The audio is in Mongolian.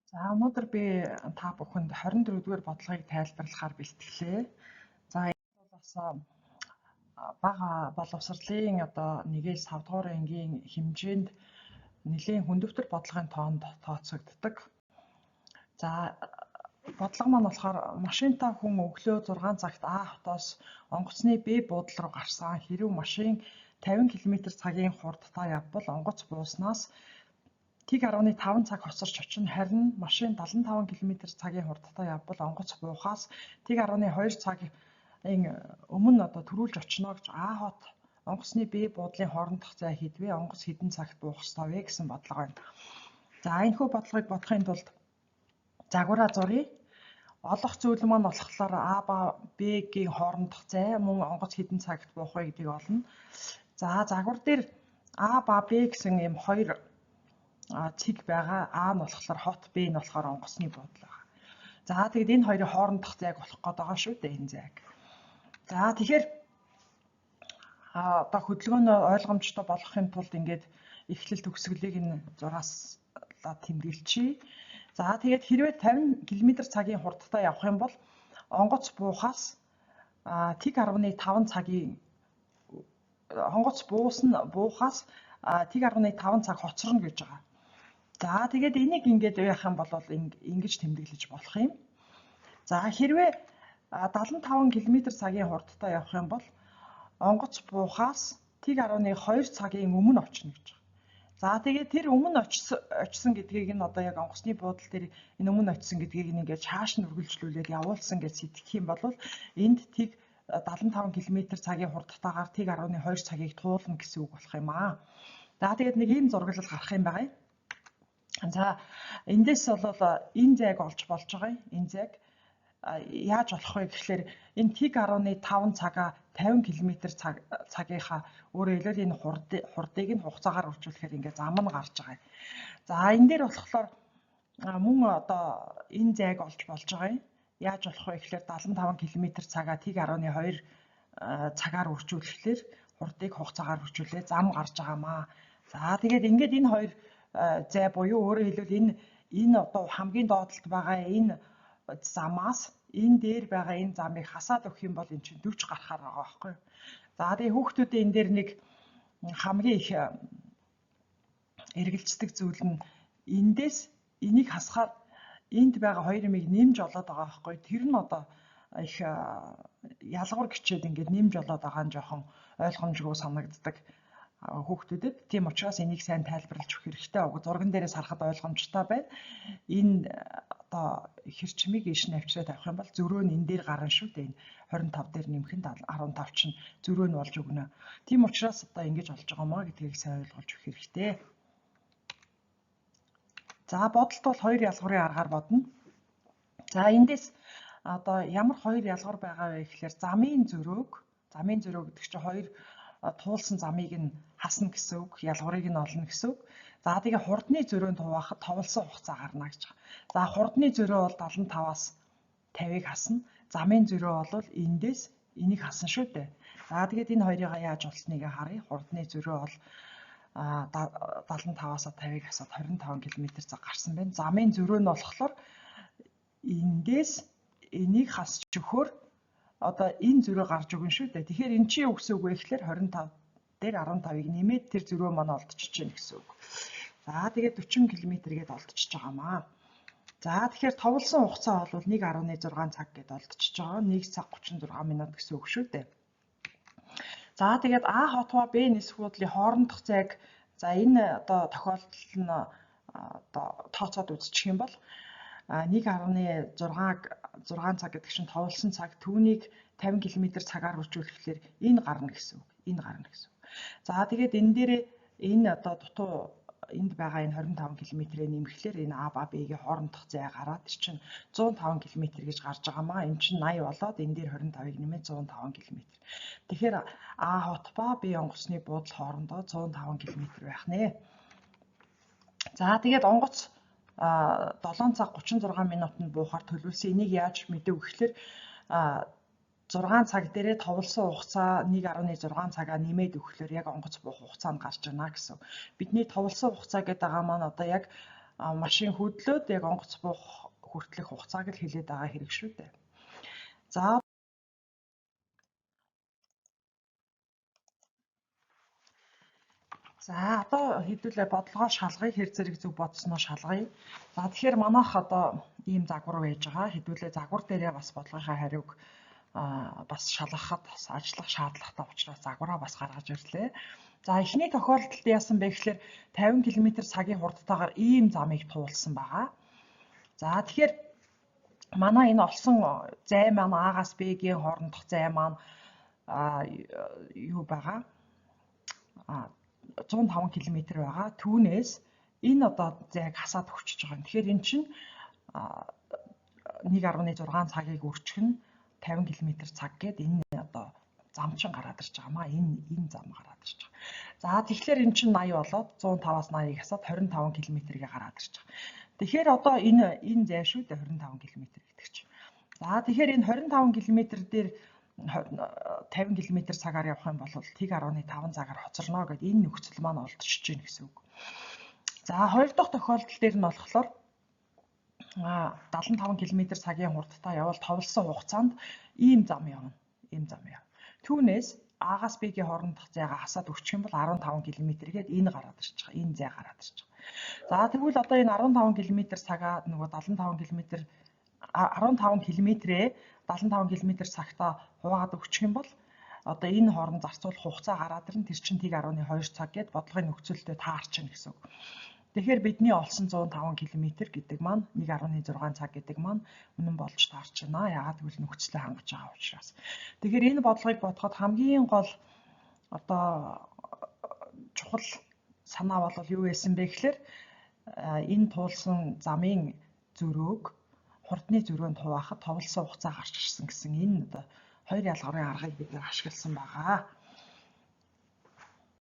За өнөөдөр би та бүхэнд 24-р бодлогыг тайлбарлахаар бэлтгэлээ. За энэ бол бас бага боловсролын одоо 1-ээс 5 дугаар ангийн хэмжээнд нэлийн хүндөвтөр бодлогын тоонд тооцогддог. За бодлого маань болохоор машинтай хүн өглөө 6 цагт А хотоос онгоцны Б буудлын руу гарсан хэрэв машин 50 км/цагийн хурдтай явбал онгоц бууснаас тэг 1.5 цаг хоцорч очино. Харин машин 75 км/цагийн хурдтай явбал онгоц буухаас тэг 1.2 цагийн өмнө одоо төрүүлж очино гэж А хот онгоцны Б буудлын хоорондох зай хэдвээ онгоц хэдэн цагт буух ёстой вэ гэсэн бодлого байна. За энэхүү бодлогыг бодохын тулд загвараа зуръя. Олох зүйл маань болохоор А ба Б-гийн хоорондох зай мөн онгоц хэдэн цагт буух вэ гэдгийг олно. За загвар дээр А ба Б гэсэн ийм хоёр цэг байгаа. А нь болохоор хот, Б нь болохоор онгоцны буудлын байгаа. За тэгэд энэ хоёрын хоорондох зайг олох гээд байгаа шүү дээ энэ зайг. За тэгэхээр одоо хөдөлгөөнөө ойлгомжтой болгохын тулд ингээд эхлэл төгсгөлийг энэ зураас тэмдэглэчихье. За тэгээд хэрвээ 50 км/цагийн хурдтай явах юм бол онгоц буухаас тэг 1.5 цагийн онгоц буухаас тэг 1.5 цаг хоцорно гэж байгаа. За тэгээд энийг ингээд яах юм бол ингэж тэмдэглэж болох юм. За хэрвээ 75 км/цагийн хурдтай явах юм бол онгоц буухаас тэг 1.2 цагийн өмнө очно гэж байгаа. За тэгээд тэр өмнө очсон гэдгийг нь одоо яг онгоцны буудлын дээр энэ өмнө очсон гэдгийг ингээд чааш нь үргэлжлүүлээд явуулсан гэж сэтгэх юм бол энд тэг 75 км/цагийн хурдтайгаар тэг 1.2 цагийг туулна гэсэн үг болох юм аа. За тэгээд нэг ийм зураглал гарах юм байна. За эндээс бол энэ зайг олж болж байгаа юм. Энэ зайг яаж олох вэ гэхлээр энэ тэг 1.5 цагаа 50 км/цагийнхаа өөрөөр хэлбэл энэ хурдыг нь хугацаагаар үржүүлэхээр ингээд зам нь гарч байгаа юм. За энэ дээр болохоор мөн одоо энэ зайг олж болж байгаа юм. Яаж болох вэ гэхлээр 75 км/цагаа тэг 1.2 цагаар үржүүлэхлээр хурдыг хугацаагаар үржүүлээ зам гарч байгаамаа. За тэгээд ингээд энэ хоёр зай буюу өөрөөр хэлбэл энэ одоо хамгийн доотлолт байгаа энэ замаас энэ дээр байгаа энэ замыг хасаад өгөх юм бол эн чинь 40 гарахаар байгаа байхгүй юу. За тэгээ хүүхдүүдээ энэ дээр нэг хамгийн их эргэлздэг зүйл нь эндээс энийг хасахаар энд байгаа хоёр юмыг нэмж олоод байгаа байхгүй юу. Тэр нь одоо их ялгуур гिचээд ингээд нэмж олоод байгаа нь жоохон ойлгомжгүй санагддаг хүүхдүүдэд. Тийм учраас энийг сайн тайлбарлаж өгөх хэрэгтэй. Зурган дээрээс харахад ойлгомжтой байна. Энэ одоо хэрчмийг ийш нь авчираад авах юм бол зөрөө нь энэ дээр гарна шүү дээ. 25 дээр нэмэх нь 15 чинь зөрөө нь болж өгнө. Тийм учраас одоо ингэж олж байгаа маа гэдгийг сайн ойлгуулж өгөх хэрэгтэй. За бодолт бол хоёр ялгуурын аргаар бодно. За эндээс одоо ямар хоёр ялгуур байгаа вэ гэхээр замын зөрөө гэдэг чинь хоёр туулсан замыг нь хасна гэсэн үг, ялгуурыг нь олно гэсэн үг. За тэгээ хурдны зөрөөнд хуваахад товлсон хугацаа гарна гэж байгаа. За хурдны зөрөө бол 75-аас 50-ыг хасна. Замын зөрөө бол эндээс энийг хасна шүү дээ. За тэгээд энэ хоёрыг яаж олсныг харъя. Хурдны зөрөө бол 75-аас 50-ыг хасаад 25 км/цаг гарсан байна. Замын зөрөө нь болохоор эндээс энийг хасч өгөхөөр одоо энэ зөрөө гарч өгнө шүү дээ. Тэгэхээр эн чинь юу гэсэн үг вэ гэхээр 25 дээр 15-ыг нэмээд тэр зөрөө маань олдчихж байна гэсэн үг. За тэгээд 40 км-гээд олдчихж байгаамаа. За тэгэхээр товлсон хугацаа бол 1.6 цаг гээд олдчихж байгаа. 1 цаг 36 минут гэсэн үг шүү дээ. За тэгээд А хот ба Б нисэх буудлын хоорондох зайг за энэ одоо тохиолдол нь одоо тооцоод үзчих юм бол 1.6 цаг гэдэг чинь товлсон цаг түүнийг 50 км/цагаар үржүүлэхлээр энэ гарна гэсэн үг. Энэ гарна гэсэн үг. За тэгээд энэ дээрээ энэ одоо дутуу энд байгаа энэ 25 км-ээр нэмэхлээр энэ А ба Б-ийн хоорондох зай гараад чинь 105 км гэж гарч байгаамаа. Энэ чинь 80 болоод энэ дээр 25-ыг нэмээд 105 км. Тэгэхээр А хот ба Б онгоцны буудлын хоорондоо 105 км байх нэ. За тэгээд онгоц 7 цаг 36 минутанд буухаар төлөвлөсөн. Энийг яаж мэдв гэхэлэр 6 цаг дээрээ товлсон хугацаа 1.6 цагаа нэмээд өгөхлөөр яг онгоц буух хугацаанд гарч ирнэ гэсэн. Бидний товлсон хугацаа гэдэг байгаа маань одоо яг машин хөдлөөд яг онгоц буух хүртэлх хугацааг л хэлээд байгаа хэрэг шүү дээ. За одоо хэдүүлээ бодлогоо шалгая, хэр зэрэг зөв бодсноо шалгая. За тэгэхээр манайх одоо ийм загвар байж байгаа. Хэдүүлээ загвар дээрээ бас бодлогынхаа хариуг бас шалгахад бас ажиллах шаардлагатай учраас загвараа бас гаргаж ирлээ. За эхний тохиолдолд яасан бэ гэхээр 50 км/цагийн хурдтайгаар ийм замыг туулсан байгаа. За тэгэхээр манай энэ олсон зай маань А-гаас Б-гийн хоорондох зай маань юу байгаа? 105 км байгаа. Түүнээс энэ одоо зайг хасаад өгчөж байгаа. Тэгэхээр эн чинь 1.6 цагийг өрчих нь 50 км/цаг гээд энэ одоо зам чинь гараад ирж байгаа маа. Энэ зам гараад ирж байгаа. За тэгэхээр эн чинь 80 болоод 105-аас 80-ыг хасаад 25 км-ийг гараад ирж байгаа. Тэгэхээр одоо энэ зай шүү дээ 25 км гэдэг чинь. За тэгэхээр энэ 25 км дээр 50 км/цагаар явах юм бол тэг 10.5 цагаар хоцорно гэдэг энэ нөхцөл маань олдчихж байна гэсэн үг. За хоёр дахь тохиолдол дээр нь болохоор 75 км/цагийн хурдтай явбал товлсон хугацаанд ийм зам явна. Ийм зам яв. Түүнээс А-гаас Б-гийн хоорондох зайгаа хасаад өгчих юм бол 15 км гээд энэ гараад ирж байгаа. Энэ зай гараад ирж байгаа. За тэгвэл одоо энэ 15 км/цагаа нөгөө 75 км 15 км-ээ 75 км/цагтаа хуваагаад өгчих юм бол одоо энэ хооронд зарцуулах хугацаа гараад ирнэ. Тэр чинь тэг 10.2 цаг гээд бодлогын нөхцөлтэй таарч байна гэсэн үг. Тэгэхээр бидний олсон 105 км гэдэг маань 1.6 цаг гэдэг маань үнэн болж таарч байна. Яагаад гэвэл нөхцөлөө хангаж байгаа учраас. Тэгэхээр энэ бодлогыг бодоход хамгийн гол одоо чухал санаа бол юу байсан бэ гэхээр энэ туулсан замын зөрөөг хурдны зөрөөнд хуваахад товлсон хугацаа гарч ирсэн гэсэн энэ одоо хоёр ялгарын аргыг бид ашигласан байгаа.